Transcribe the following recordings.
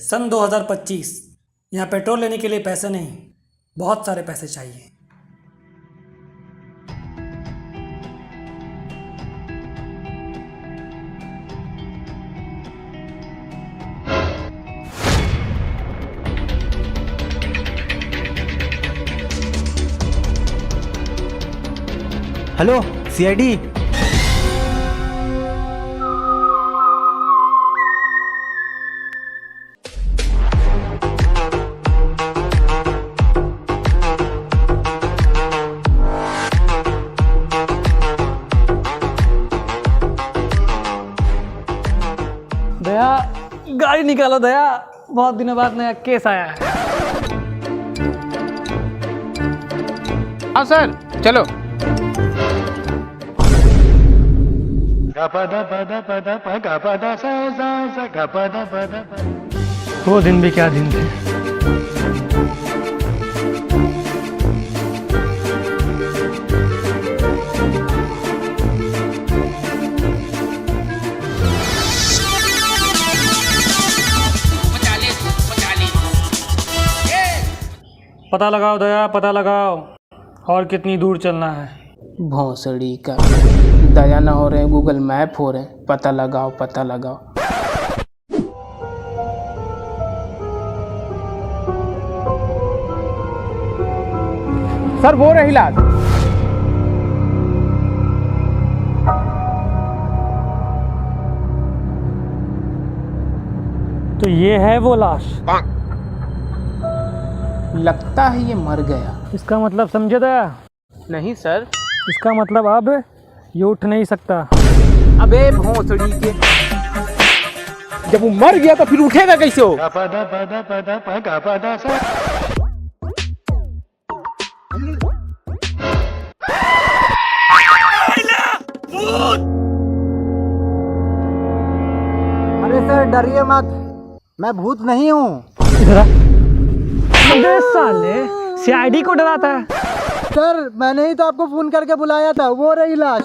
सन 2025। यहाँ पेट्रोल लेने के लिए पैसे नहीं, बहुत सारे पैसे चाहिए। Hello CID. दया, गाड़ी निकालो दया, बहुत दिनों बाद नया केस आया है। हाँ सर, चलो। वो दिन भी क्या दिन थे। पता लगाओ दया, पता लगाओ, और कितनी दूर चलना है। भोसड़ी का दया ना हो रहे, गूगल मैप हो रहे, पता लगाओ पता लगाओ। सर वो रही लाश। तो ये है वो लाश। लगता है ये मर गया। इसका मतलब समझे दया? नहीं सर। इसका मतलब अब ये उठ नहीं सकता। अबे भोसड़ी के, जब वो मर गया तो फिर उठेगा कैसे हो? अरे सर डरिए मत, मैं भूत नहीं हूँ। इधर आ। अबे साले, सीआईडी को डराता है। सर मैंने ही तो आपको फोन करके बुलाया था, वो रही लाश।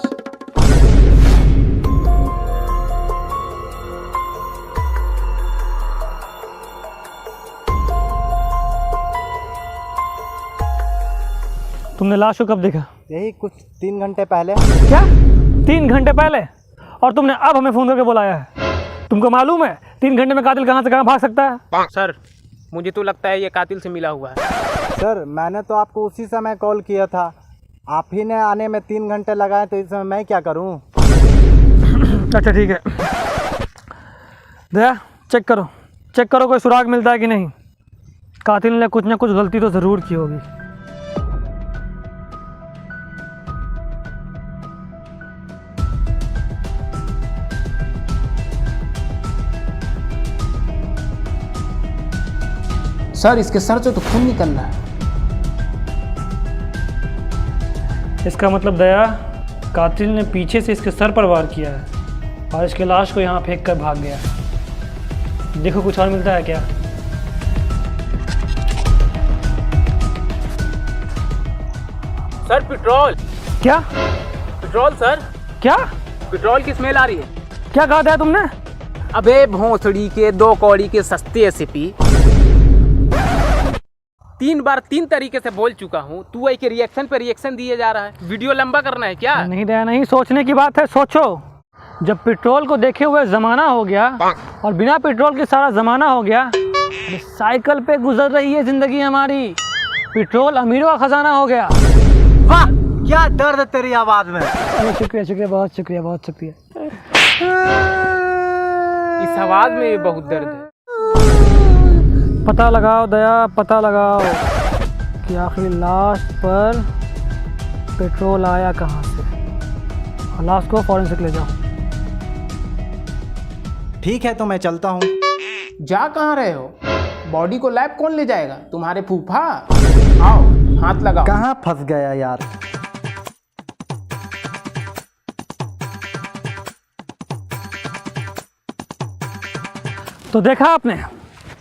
तुमने लाश को कब देखा? यही कुछ 3 घंटे पहले। क्या 3 घंटे पहले? और तुमने अब हमें फोन करके बुलाया है? तुमको मालूम है 3 घंटे में कातिल कहाँ से कहाँ भाग सकता है? सर मुझे तो लगता है ये कातिल से मिला हुआ है। सर मैंने तो आपको उसी समय कॉल किया था, आप ही ने आने में 3 घंटे लगाए, तो इस समय मैं क्या करूं? अच्छा ठीक है दया, चेक करो कोई सुराग मिलता है कि नहीं। कातिल ने कुछ ना कुछ गलती तो ज़रूर की होगी। सर इसके सर से तो खून निकल रहा है। इसका मतलब दया, कातिल ने पीछे से इसके सर पर वार किया है और इसके लाश को यहाँ फेंक कर भाग गया है। देखो कुछ और मिलता है क्या? Sir petrol. क्या पेट्रोल सर। क्या पेट्रोल की स्मेल आ रही है। क्या कहा था तुमने? अबे भोसड़ी के, 2 कौड़ी के सस्ते एसपी। 3 बार 3 तरीके से बोल चुका हूँ, तू एक रिएक्शन पे रिएक्शन दिए जा रहा है। वीडियो लंबा करना है क्या? नहीं दया नहीं, सोचने की बात है। सोचो, जब पेट्रोल को देखे हुए ज़माना हो गया और बिना पेट्रोल के सारा ज़माना हो गया, साइकिल पे गुजर रही है ज़िंदगी हमारी। पेट्रोल अमीरों का खजाना हो गया। वाह क्या दर्द तेरी आवाज में। अरे शुक्रिया, बहुत शुक्रिया। इस आवाज में भी बहुत दर्द है। पता लगाओ दया, पता लगाओ कि आखिर लाश पर पेट्रोल आया कहाँ से, और लाश को फॉरेंसिक ले जाओ। ठीक है तो मैं चलता हूँ। जा कहाँ रहे हो? बॉडी को लैब कौन ले जाएगा? तुम्हारे फूफा। आओ हाथ लगाओ। कहाँ फंस गया यार। तो देखा आपने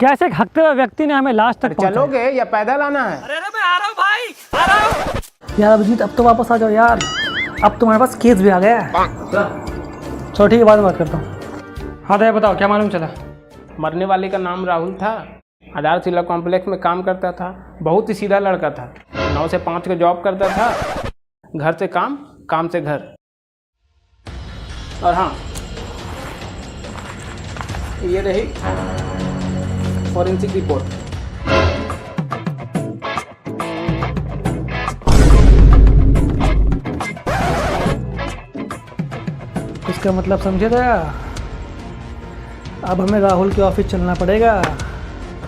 कैसे एक हकते हुए व्यक्ति ने हमें लाश तक पहुंचाया। चलोगे या पैदल आना है? अरे मैं आ रहा हूँ भाई, आ रहा हूँ। यार अभिजीत अब तो वापस आ जाओ यार, अब तुम्हारे पास केस भी आ गया है। चलो ठीक है, बाद में बात करता हूँ। हाँ दया बताओ क्या मालूम चला? मरने वाले का नाम राहुल था। आधारशिला कॉम्प्लेक्स में काम करता था। बहुत ही सीधा लड़का था। 9 से 5 का जॉब करता था। घर से काम, काम से घर। और हाँ, ये रही फॉरेंसिक रिपोर्ट। इसका मतलब समझे दया? अब हमें राहुल के ऑफिस चलना पड़ेगा।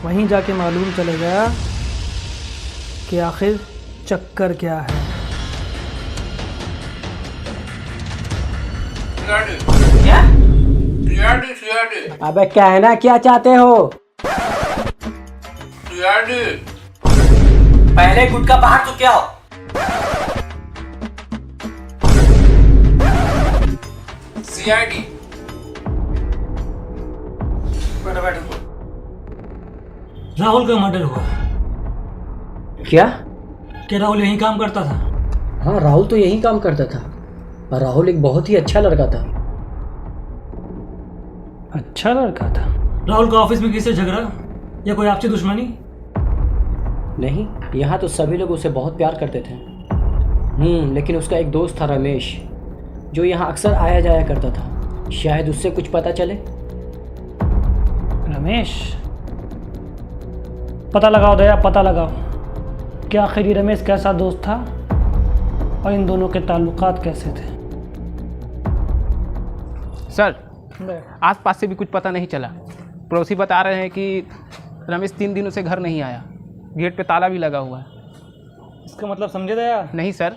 वहीं जाके मालूम चलेगा कि आखिर चक्कर क्या है। क्या? अबे कहना क्या चाहते हो? पहले गुटका बाहर तो क्या हो? सीआईडी। राहुल का मर्डर हुआ। क्या? क्या राहुल यहीं काम करता था? हाँ, राहुल तो यही काम करता था। और राहुल एक बहुत ही अच्छा लड़का था। अच्छा लड़का था। राहुल का ऑफिस में किससे झगड़ा या कोई आपसी दुश्मनी? नहीं, यहाँ तो सभी लोग उसे बहुत प्यार करते थे। लेकिन उसका एक दोस्त था रमेश, जो यहाँ अक्सर आया जाया करता था। शायद उससे कुछ पता चले। रमेश? पता लगाओ दया, पता लगाओ। क्या आखिर ये रमेश कैसा दोस्त था और इन दोनों के ताल्लुकात कैसे थे? सर, आसपास से भी कुछ पता नहीं चला। पड़ोसी बता रहे हैं कि रमेश 3 दिनों से घर नहीं आया। गेट पे ताला भी लगा हुआ है। इसका मतलब समझे दया? नहीं सर।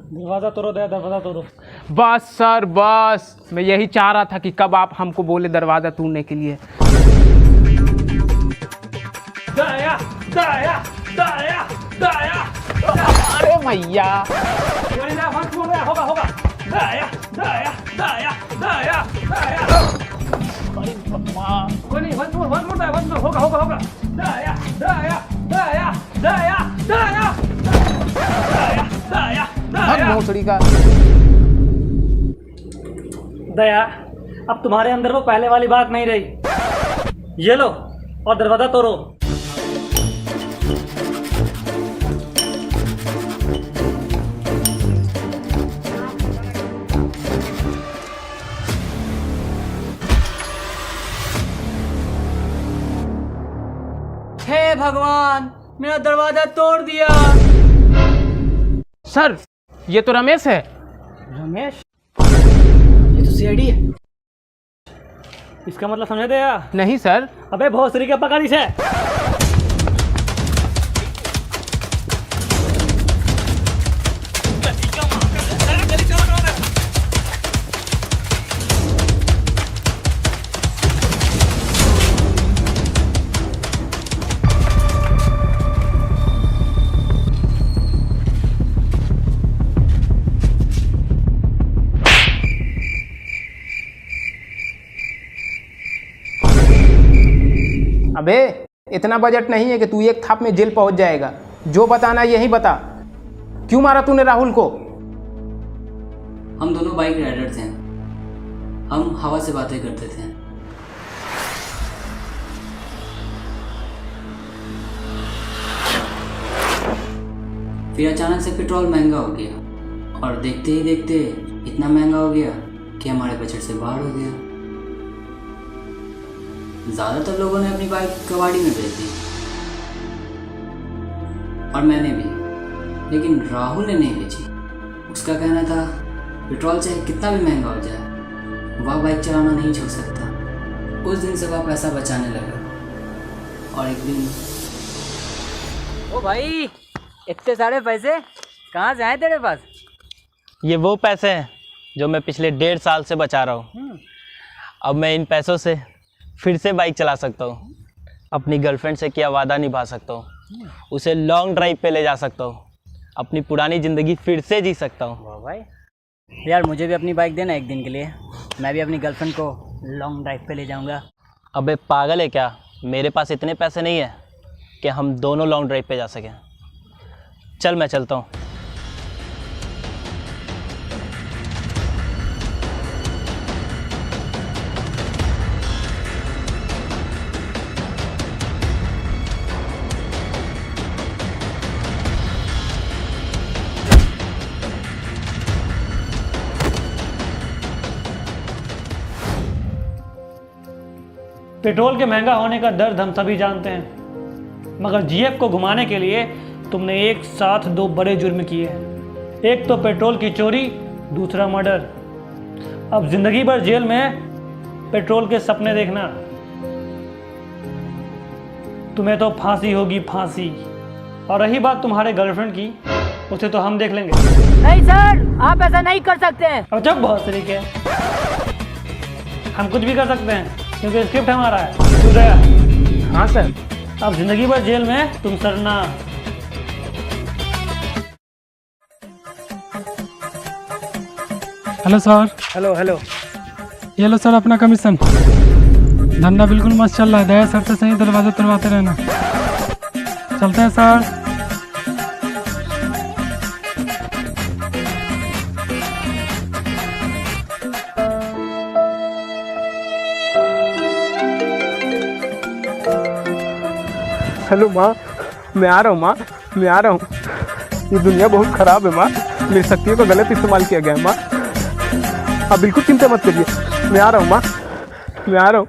दरवाज़ा तोड़ो दया, दरवाज़ा तोड़ो। बस सर, बस मैं यही चाह रहा था कि कब आप हमको बोले दरवाज़ा तोड़ने के लिए। दया, दया, दया, दया। अरे भैया, होगा होगा। दया, दया, दया, दया, दया। कोई नहीं, होगा होगा होगा। दया, दया, दया, दया, दया, दया, दया, दया। भोसड़ी का। दया, अब तुम्हारे अंदर वो पहले वाली बात नहीं रही। ये लो और दरवाजा तोड़ो। हे भगवान, मेरा दरवाजा तोड़ दिया। सर, ये तो रमेश है। रमेश? ये तो सीआईडी है। इसका मतलब समझे दया? नहीं सर। अबे भोसरी का पकड़ इसे। अबे, इतना बजट नहीं है कि तू एक थाप में जेल पहुंच जाएगा। जो बताना यही बता। क्यों मारा तूने राहुल को? हम दोनों बाइक राइडर थे। हम हवा से बातें करते थे। फिर अचानक से पेट्रोल महंगा हो गया और देखते ही देखते इतना महंगा हो गया कि हमारे बजट से बाहर हो गया। ज़्यादातर लोगों ने अपनी बाइक कबाड़ी में बेच दी और मैंने भी, लेकिन राहुल ने नहीं बेची। उसका कहना था पेट्रोल चाहे कितना भी महंगा हो जाए, वह बाइक चलाना नहीं छोड़ सकता। उस दिन से वह पैसा बचाने लगा और एक दिन। ओ भाई, इतने सारे पैसे कहाँ से आए तेरे पास? ये वो पैसे हैं जो मैं पिछले 1.5 साल से बचा रहा हूँ। अब मैं इन पैसों से फिर से बाइक चला सकता हूँ, अपनी गर्लफ्रेंड से किया वादा निभा सकता हूँ, उसे लॉन्ग ड्राइव पे ले जा सकता हूँ, अपनी पुरानी ज़िंदगी फिर से जी सकता हूँ। वाह भाई, यार मुझे भी अपनी बाइक देना एक दिन के लिए। मैं भी अपनी गर्लफ्रेंड को लॉन्ग ड्राइव पे ले जाऊंगा। अबे पागल है क्या? मेरे पास इतने पैसे नहीं है कि हम दोनों लॉन्ग ड्राइव पे जा सकें। चल मैं चलता हूँ। पेट्रोल के महंगा होने का दर्द हम सभी जानते हैं, मगर जीएफ को घुमाने के लिए तुमने एक साथ 2 बड़े जुर्म किए। एक तो पेट्रोल की चोरी, दूसरा मर्डर। अब जिंदगी भर जेल में पेट्रोल के सपने देखना। तुम्हें तो फांसी होगी, फांसी। और रही बात तुम्हारे गर्लफ्रेंड की, उसे तो हम देख लेंगे। नहीं सर, आप ऐसा नहीं कर सकते हैं। अब जब बहुत तरीके है, हम कुछ भी कर सकते हैं क्योंकि स्क्रिप्ट हमारा है। तू गया? हाँ सर। अब जिंदगी भर जेल में तुम सरना। Hello sir. हेलो। ये लो सर अपना कमीशन। धंधा बिल्कुल मस्त चल रहा है, दया सर से सही दरवाजे तुड़वाते रहना। चलते हैं सर। हेलो माँ, मैं आ रहा हूँ माँ, मैं आ रहा हूँ। ये दुनिया बहुत ख़राब है माँ, मेरी शक्तियों का गलत इस्तेमाल किया गया है माँ। आप बिल्कुल चिंता मत करिए, मैं आ रहा हूँ माँ, मैं आ रहा हूँ।